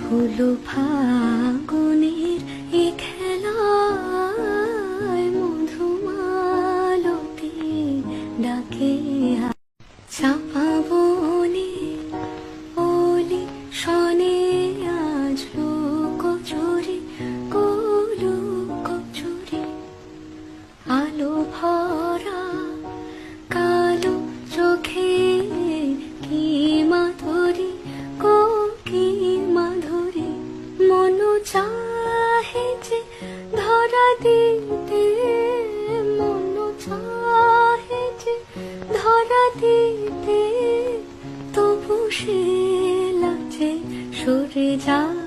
হলো ফাগুনের এ খেলায় মধুমালতি ডাকে চাপা বনে ওলি শনে আজ লুকোচুরি লুকোচুরি আলো ভরা কালো চোখে কি মাধুরী কি মাধুরী মন চাহে যে ধরা দিতে মন চাহে যে ধরা দিতে তবু সে লাজে সরে যায়।